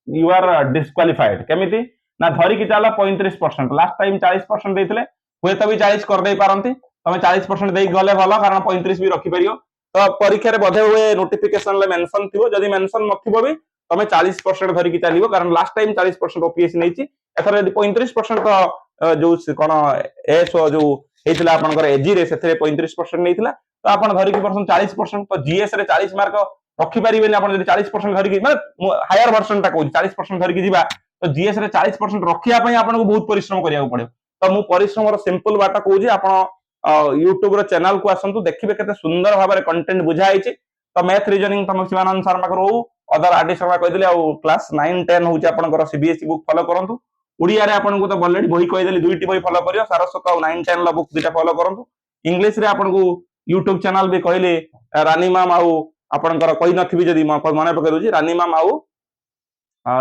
यू आर डिस्क्वालिफाइड। केमिति ना धरि की चाला 35%, लास्ट टाइम 40% देइतले, हुए तो भी 40 कर दे पारंती। तमे 40% देई गले भलो, कारण 35 भी रखि परियो। तो परीक्षा रे बधे हुए नोटिफिकेशन ले मेंशन थिबो, जदि मेंशन नथिबो भी तमे 40% धरि की चलिबो। कारण लास्ट टाइम 40% ओपीएससी नैची, एथरे 35% तो जो कोन एस जो हेतिला आपनकर एजी रे सेथरे 35% नैतिला। तो आपण धरि की परसेंट 40%, तो जीएस रे 40 मार्क रखि परिबेनी। आपण जदि 40% धरि की माने हायर वर्जन ता कहू 40% धरि की जीवा, तो जीएस रे 40% रखिया पई आपण को बहुत परिश्रम करिया पड़ियो। तो मु परिश्रम रो सिंपल बाटा कहू जे आपण यूट्यूब रो चैनल को आसंतु, देखिबे केते सुंदर भाबरे कंटेंट बुझा आइछि। तो मैथ रीजनिंग तम शिवानंद शर्मा को अदर आर्टिस्ट शर्मा कहि दिले, आ क्लास 9 10 होची आपनकर सीबीएसई बुक फॉलो करंतु। ओडिया रे आपन को तो ऑलरेडी बही कहि देली, दुईटी बही फॉलो करियो, सारस्वत और 9 10 ला बुक दुटा फॉलो करंतु। इंग्लिश रे आपन को यूट्यूब चैनल भी कहले रानी मैम आउ आपनकर कहि नथिबी, जदी मने पकइ रुची रानी मैम आउ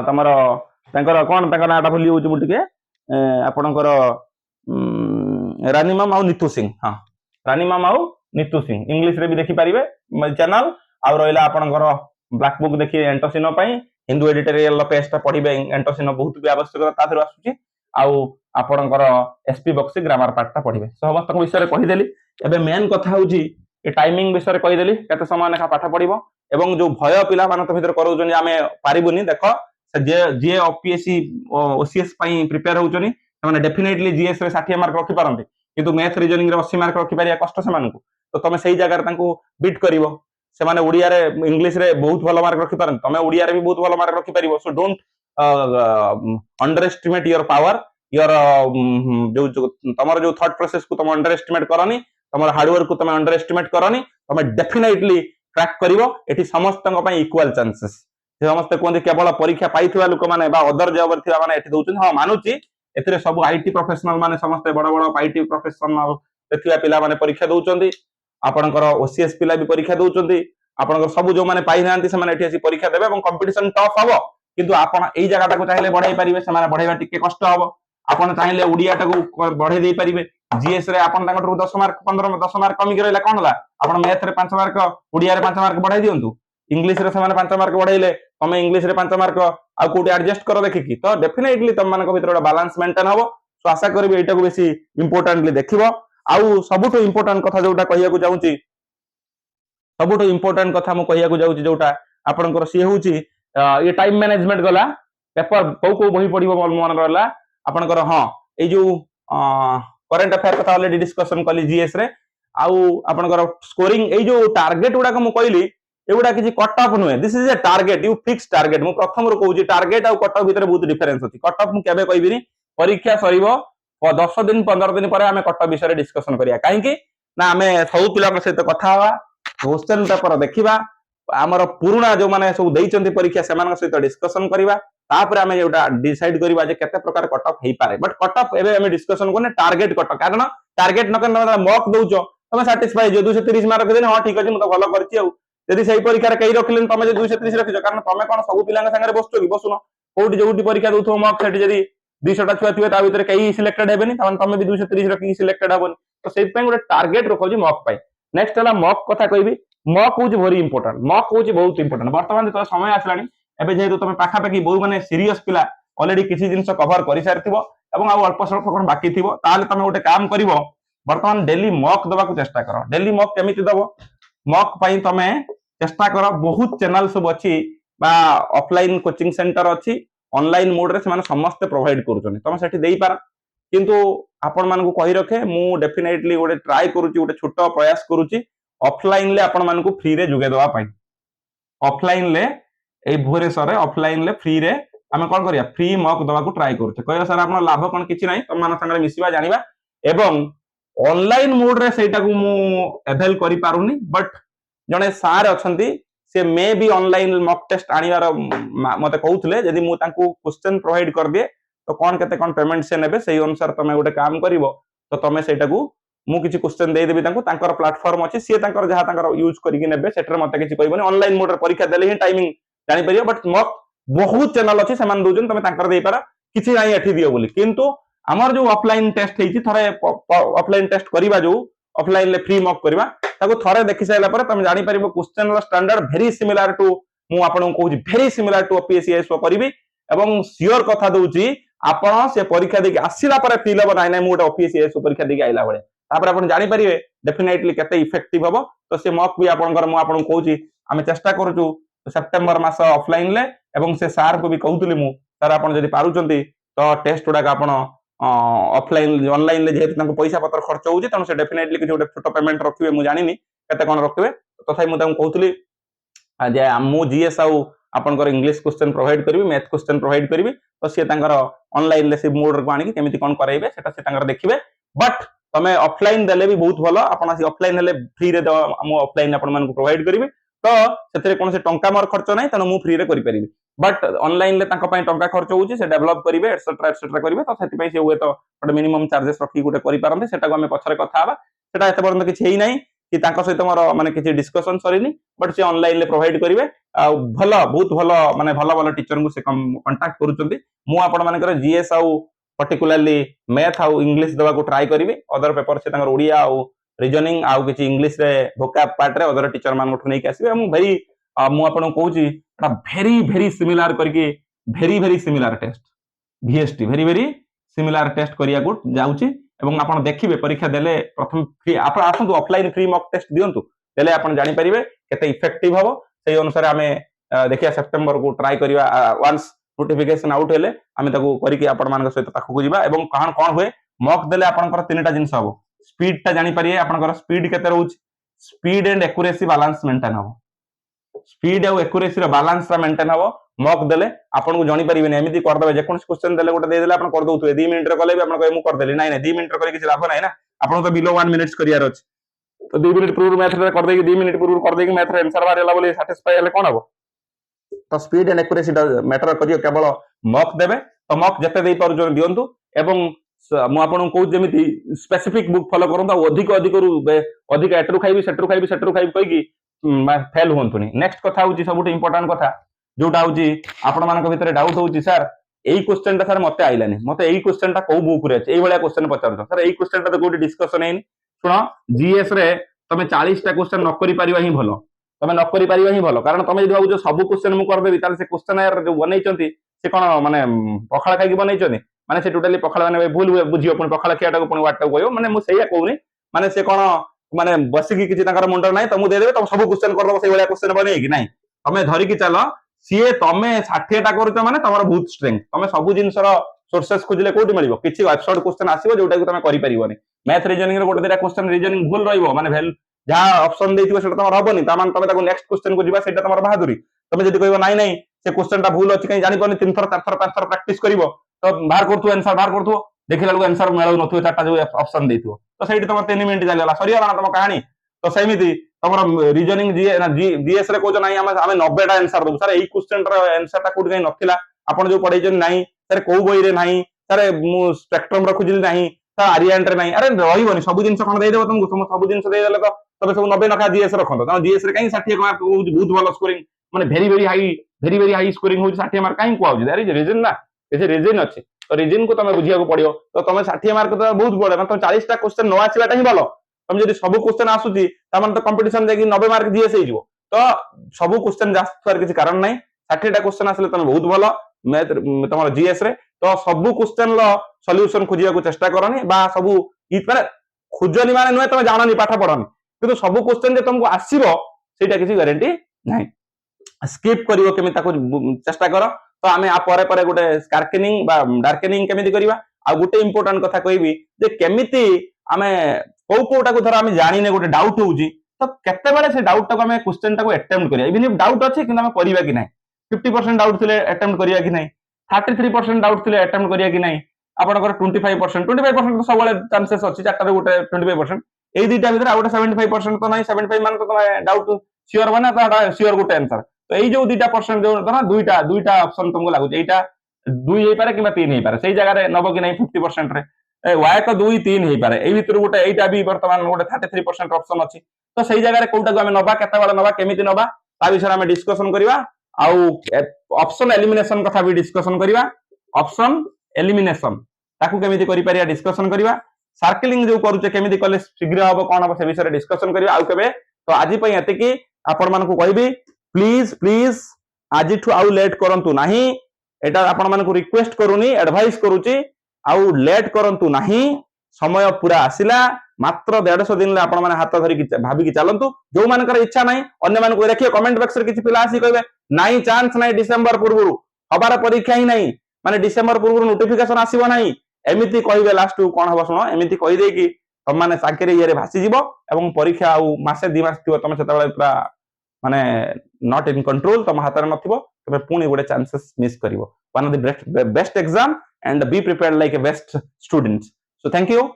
तमरो तंकर कोन तंकर नाटा भूली होची मु टिके आपनकर रानी मैम आउ नीतू सिंह। हां रानी मैम आउ नीतू सिंह इंग्लिश रे भी देखि परिबे चैनल। आ रहिला आपनकर ब्लैक बुक देखि एंटोसिनो पई हिंदू एडिटोरियल पेज ता पढिबे। एंटोसिनो बहुत भी आवश्यकता ता थरो आसुची। आउ आपनकर एसपी बॉक्स ग्रामर पार्ट ता पढिबे। समस्त विषय रे कहि देली। एबे मेन कथा होची ए टाइमिंग विषय रे कहि देली, केते समय नेखा पाठ पढिबो। एवं जो भय पिला मान तो भीतर करूजनी आमे पारिबुनी, देखो जे जे ओपीएससी ओसीएस पई प्रिपेयर होउचनी माने डेफिनेटली जीएस रे 60 मार्क रखि पारंती, किंतु मैथ रीजनिंग रे 80 मार्क रखि पारिया कष्ट से मानकु। तो तमे सेही जगह रे तांको बीट करिवो। से माने ओडिया रे इंग्लिश रे बहुत भलो मार्क रखि पारन, तमे ओडिया रे भी बहुत भलो मार्क रखि पारिवो। So don't underestimate your power, your जो तमर जो थॉट प्रोसेस को तम अंडर एस्टिमेट करनी, तमर हार्डवर्क को तम अंडर एस्टिमेट करनी, तमे डेफिनेटली क्रैक करिवो। एठी समस्तक पई इक्वल चांसेस। समस्त कोन केवल परीक्षा पाइथिबा लोक माने बा अदर जॉब थिबा माने एठी दउछन। हां मानुची एथिरे सब आईटी प्रोफेशनल माने समस्त बड़ बड़ आईटी प्रोफेशनल देखिबा पिला माने परीक्षा दउचंदी। आपनकर ओसीएस पिला भी परीक्षा दउचंदी। आपनकर सब जो माने पाइ नांती से माने एठी आसी परीक्षा देबे এবং कंपटीशन टफ हबो। किंतु आपण एई जगहटा को चाहिले बढ़ाई परिबे, से माने बढ़ाइबा टिके कष्ट हबो। आपण चाहिले ओडियाटा को बढ़ाई देई परिबे। जीएस रे आपण तांगटरू 10 मार्क 15 10 मार्क कमी करैला कोन होला, आपण मैथ रे 5 मार्क, ओडिया रे 5 मार्क बढ़ाई दियंतु। इंग्लिश रे से माने 5 मार्क बढ़ाइले, तमे इंग्लिश रे 5 मार्क आ कोटी एडजस्ट करो देखि, तो डेफिनेटली तम मानक भीतर बैलेंस मेंटेन हबो। सो आशा करबी एटा को बेसी इंपोर्टेंटली देखिबो। आउ सबुठो इंपोर्टेंट कथा जोटा कहिया को जाउची, सबुठो इंपोर्टेंट कथा मु कहिया को जाउची जोटा आपनकर सी होउची ये टाइम मैनेजमेंट गला। पेपर को बही पढिबो मन रहला आपनकर। हां ए जो करंट अफेयर कथा ऑलरेडी डिस्कशन कली जीएस रे। आउ आपनकर स्कोरिंग ए जो टारगेट उडा को मु कहली एगुडा किछि कट ऑफ नुहे, this is a target, you fix target. मु प्रथम रो कहूची टारगेट और कट ऑफ भीतर बहुत डिफरेंस अछि। कट ऑफ मु केबे कहबिनी, परीक्षा सरीबो 10 दिन 15 दिन पर आमे कट ऑफ विषय रे डिस्कशन करिया। काहे कि ना आमे सब पिला के सहित कथा हवा, क्वेश्चन पेपर देखिबा, हमर पुराना जो माने सब देइचंती परीक्षा सेमान के सहित डिस्कशन करिबा। तापर आमे जोटा डिसाइड करिबा जे केते प्रकार कट ऑफ हेई पारे। बट कट ऑफ एबे आमे डिस्कशन कोने टारगेट कट ऑफ। कारण टारगेट न करन मॉक दउचो तमे सैटिस्फाई जो 230 मार्क देने, हां ठीक अछि मु तो भलो करछि। आ यदि सही परीक्षा रे कई रखिलेन तमे जे 230 रखिजो, कारण तमे कोन सब पिलांग संगे बसचो कि बसुनो। कोउटी जोउटी परीक्षा दउथो मॉक सेठी जदी 200 टा छुआ थिबे ता भीतर कई सिलेक्टेड हेबेनी, तमन तमे भी 230 रखि सिलेक्टेड हबोनी। तो सेति पय गोटे टारगेट रखौजी मॉक पय। नेक्स्ट हला मॉक कथा कहबी। मॉक होची वेरी इंपोर्टेंट, मॉक होची बहुत इंपोर्टेंट। वर्तमान तो समय आसलानी एबे जेहेतु तमे पाखा पाखी बहु माने सीरियस पिला ऑलरेडी किसी जिंस कवर कर सारिथिबो एवं आ अल्प स्वल्प कोन बाकी थिबो ताले तमे गोटे काम करिवो वर्तमान डेली मॉक दबा को चेष्टा करो डेली मॉक केमिति दबो मॉक पई तमे चेष्टा करो बहुत चैनल सब अछि बा ऑफलाइन कोचिंग सेंटर अछि ऑनलाइन मोड रे से समस्त प्रोवाइड करूछन तमे सेठी देई पारा किंतु आपण मानकु कहि रखे मु डेफिनेटली गोटे ट्राई करूची गोटे छोट प्रयास करूची ऑफलाइन ले आपण मानकु फ्री रे जुगे दवा पाई ऑफलाइन ले ए भुवनेश्वर रे ऑफलाइन ले फ्री रे आमे कोन करिया फ्री मॉक दवा को ट्राई करूचे कहयो सर आपण लाभ कोन किछि नाही तम मान संगे मिसिबा जानिबा एवं ऑनलाइन मोड रे सेटा को मु अवेल करि पारुनी बट जने सार अछंती से maybe online mock test आनिवार मते कहउतले यदि मु तांको क्वेश्चन प्रोवाइड कर दिए तो कौन केते कौन पेमेंट से नेबे सेही अनुसार तमे गोटे काम करिवो तो तमे सेटा को मु किछि क्वेश्चन दे देबी तांको तांकर प्लेटफार्म अछि से तांकर जहा तांकर यूज करिकि नेबे सेटर मते किछि कहबोनी ऑनलाइन मोड रे परीक्षा देले ही टाइमिंग जानि परियो बट मॉक बहुत चैनल अछि समान दोजन तमे तांकर देई पारा किछि नाही एठी दियो बोली किंतु हमर जो ऑफलाइन टेस्ट हेछि थरे ऑफलाइन टेस्ट करिबा जो ऑफलाइन ले फ्री मॉक करिबा ताको थरे देखि साइला पर तमे जानि परिबो क्वेश्चन रो स्टैंडर्ड वेरी सिमिलर टू मु आपन को कहूछि वेरी सिमिलर टू ओपीएससीआईएस करिबी एवं सियोर कथा दोउछि आपण से परीक्षा देके आसिला पर फील हो नाही नाही मु ओपीएससीआईएस परीक्षा देके आइला बळे तापर आपण जानि परिबे डेफिनेटली केते इफेक्टिव हबो तो से मॉक भी आपनकर मु आपन कहूछि आमे चेष्टा करूछु सेप्टेम्बर मास ऑफलाइन ले एवं से सार को भी कहउतली मु सर आपण जदि पारुचंती तो टेस्ट उडा आपण ऑफलाइन ऑनलाइन ले जेहेतु तांको पैसा पत्र खर्च होउछि तनो से डेफिनेटली कि छोटे छोटे पेमेंट रखिबे मु जानिनी केते कोन रखिबे तथापि मु तांको कहउतली जे मु जीएस आउ आपनकर इंग्लिश क्वेश्चन प्रोवाइड करबी मैथ क्वेश्चन प्रोवाइड करबी तो से तांकर ऑनलाइन ले से मोड को आनी केमिति कोन कराइबे सेटा से तांकर देखिबे बट तमे ऑफलाइन देले भी बहुत भलो आपण आसी ऑफलाइन हेले फ्री रे मु ऑफलाइन आपण मान को प्रोवाइड करबी तो सेतरे कोन से टंका मोर खर्च नाही तनो मु फ्री रे करि परिबी बट ऑनलाइन ले तांका पई टंका खर्च होउची से डेवलप करिवे एटसेट्रा करिवे तो सेति पई से हुए तो गोटे मिनिमम चार्जेस रखी गोटे करि पारंते सेटा को हमें पछरे कथा हबा सेटा एते पर्यंत किछि हेई नाही कि तांका सहित मोर माने किछि डिस्कशन सरिनी बट से ऑनलाइन ले प्रोवाइड करिवे आ भलो बहुत भलो माने भलो भलो टीचर को से कांटेक्ट करूचंती मु आपण मानकर जीएस आउ पर्टिकुलरली मैथ आउ इंग्लिश दवा को ट्राई करिवे अदर पेपर से तांकर ओडिया आउ रीजनिंग आउ किछि इंग्लिश रे वोकैब पार्ट रे अदर टीचर मान को नै के आसीबे हम वेरी मु आपण कहूची एटा वेरी वेरी सिमिलर करके very similar test VST very similar test करिया को जाउची एवं आपण देखिबे परीक्षा देले प्रथम फ्री आपण आसंतु ऑफलाइन फ्री मॉक टेस्ट दियंतु देले आपण जानि परिबे केते इफेक्टिव हबो सेही अनुसार हमें देखिया सितंबर को ट्राई करिवा वंस नोटिफिकेशन आउट हेले हमें ताको करिके आपण मान सहित ताको जिबा एवं कोन हुए मॉक देले आपनकर तीनटा जिंस हबो स्पीड ता जानि परिए आपनकर स्पीड केते रहउची speed and accuracy balance maintain हबो स्पीड और एक्यूरेसी रो बैलेंस रा मेंटेन हबो मॉक देले आपन को जानि परिबे एमिति कर देबे जे कोन क्वेश्चन देले गोटे दे देले आपन कर दोथुए 2 मिनिट रे कले भी आपन कहे मु कर देली नाही नाही 2 मिनिट रे करे किछ लाभ नाही ना आपन तो बिलो 1 मिनिट्स करियार अछि तो 2 मिनिट पूर्व मैथ रे कर देकी 2 मिनिट पूर्व कर देकी मैथ रे आंसर बारेला बोली सैटिस्फाई हेले कोन हबो तो स्पीड एंड एक्यूरेसी मैटर करियो केवल मॉक देबे तो मॉक जते देई पारु जन दियंतु एवं मु आपन को जेमिति स्पेसिफिक बुक फॉलो करंता अधिक अधिक रु अधिक एटरु खाइबी सेटरु खाइबी कहि की फेल होंतुनी नेक्स्ट कथा होची सबुट इंपोर्टेंट कथा जोटा होची आपण मानक भितरे डाउट होची सर एई क्वेश्चन ता सर मते आइलानी मते एई क्वेश्चन ता को बुक रे अछि एई भलिया क्वेश्चन पचारछ सर एई क्वेश्चन ता कोडी डिस्कशन हेनी सुनो जीएस रे तमे 40 टा क्वेश्चन न करि परिबा ही भलो तमे न करि परिबा ही भलो कारण तमे जदि भाबु सब क्वेश्चन मु कर देबी ताले से क्वेश्चन यार जो बनैचंती से कोन माने पखाला खाइ की बनैचंती माने से टोटली पखाला माने भूल बुझियो पण पखाला खियाटा को पण वाटा को माने मु सहीया कहूनी माने से कोन माने बसिकी किछि ताकर मुंडर नाही तमु दे देबे तम सब क्वेश्चन कर दबो सेही भलिया क्वेश्चन बनै कि नाही तमे धरि की चलो सीए तमे 60 टा करूछ माने तमर बहुत स्ट्रेंथ तमे सब जिंस रो सोर्सेस खोजले कोठी मिलिबो किछि एब्सर्ड क्वेश्चन आसीबो जोटा कि तमे करि परिबोनी मैथ रीजनिंग रो गोटे देरा क्वेश्चन रीजनिंग भूल रहइबो माने भेल जहा ऑप्शन देथिबो सेटा तमर हबोनी ता मान तमे ताको नेक्स्ट क्वेश्चन को जिबा सेटा तमर बहादुरी तमे जदि कहबो नाही नाही से क्वेश्चन ता भूल अछि कहीं जानि परनी 3 थर 4 थर 5 थर प्रैक्टिस करिवो तो बाहर करथु आंसर बाहर करथु देखिला लोग आंसर मेळौ नथु चारटा जो ऑप्शन देथिबो तो सेठी तमर 3 मिनिट जालिला सरिया तम कहानी तो सेमिति तमर रीजनिंग जीएस रे कोजो नाही हमें 90 टा आंसर दउ सर एई क्वेश्चन रो आंसर ता कोड कहीं नथिला आपण जो पढै जन नाही सर को बही रे नाही सर मु स्पेक्ट्रम रखुजिल नाही सर आरियन रे नाही अरे रहिबोनी सब जिंस कोन दे देबो तुमको सब जिंस दे देले तो तबे सब 90 नखा जीएस रखंतो त जीएस रे कहीं 60 मार्क बहुत भलो स्कोरिंग माने वेरी हाई स्कोरिंग हो 60 मार्क कहीं को आउज अरे रीजन ना एसे रीजन अछि तो रीजन को तमे बुझिया को पड़ियो तो तमे 60 मार्क तो बहुत बड़े मतलब 40 टा क्वेश्चन न आसीबाटा ही भलो तमे जदि सब क्वेश्चन आसुची त मन तो कंपटीशन देखि 90 मार्क जीएस हे जिवो तो सब क्वेश्चन जास्तर किछि कारण नाही 60 टा क्वेश्चन आसले तमे बहुत भलो मैथ तुम जीएस रे तो सबु क्वेश्चन लो सॉल्यूशन खोजिया को चेष्टा करनी बा सबु माने खोजनी माने नुहे तुम जाननी पाठ पढ़नी किंतु सबु क्वेश्चन जे तुमको आसीबो सेटा किसी गारंटी नाही स्किप करिवो केमि ताको चेष्टा कर तो आमे आ परे परे गोटे स्कार्केनिंग बा डार्केनिंग केमिति करिवा आ गोटे इंपोर्टेंट कथा कहबी जे केमिति आमे कोटा को धर आमे जानिने गोटे डाउट होउजी तो केते बेले से डाउट टाको आमे क्वेश्चन टाको अटेम्प्ट करिया इवन इफ डाउट अछि किंतु आमे करिवा कि नाही 50% डाउट थिले अटेम्प्ट करिया कि नाही 33% डाउट थिले अटेम्प्ट करिया कि नाही आपनकर 25% तो सबले चांसेस अछि चारटा गोटे 25% एई दुईटा भीतर आ गोटे 75% तो नाही 75 मान तो तमे डाउट श्योर बना तो श्योर गोटे आंसर तो एई जो दुईटा परसेंट जो ना दुईटा दुईटा ऑप्शन तुमको लागु एटा 2 हेई पारे किबा 3 हेई पारे सेई जगह रे नबो कि नाही 50% रे y तो 2 3 हेई पारे एई भीतर गोटे एटा भी वर्तमान गोटे 33% ऑप्शन अछि तो सेई जगह रे कोउटा को हमें नबा केते वाला नबा केमिति नबा ता विषय हमें डिस्कशन करिवा आउ ऑप्शन एलिमिनेशन कथा भी डिस्कशन करिवा ऑप्शन एलिमिनेशन ताकू केमिति करि परिया डिस्कशन करिवा सर्कलिंग जो करूचे केमिति कले शीघ्र हबो कोन हबो से विषय डिस्कशन करिवा आउ केबे तो आजि पई एते कि आपण मानकु कहबी प्लीज प्लीज आज ठू आउ लेट करंतु नाही एटा आपण मानकु रिक्वेस्ट करूनी एडवाइस करूची आउ लेट करंतु नाही समय पूरा आसिला मात्र 150 दिन ले आपण माने हाथ धरि भाबी कि चलंतु जो मानकर इच्छा नाही अन्य मानकु देखियो कमेंट बॉक्स रे किछि पिला आसी कहबे नाही चांस नाही डिसेंबर पूर्वरु हबार परीक्षा ही नाही माने डिसेंबर पूर्वरु नोटिफिकेशन आसीबो नाही एमिति कहबे लास्ट कोन हबो सुनो एमिति कहि दे कि हम माने चाकरी ये रे भासी जीवो एवं परीक्षा आउ मासे 2 मास थियो तमे सेता पूरा माने नॉट इन कंट्रोल तुम हाथ में नथिबो तबे पुनी गोटे चांसेस मिस करिवो one of the best exam and be prepared like a best student so thank you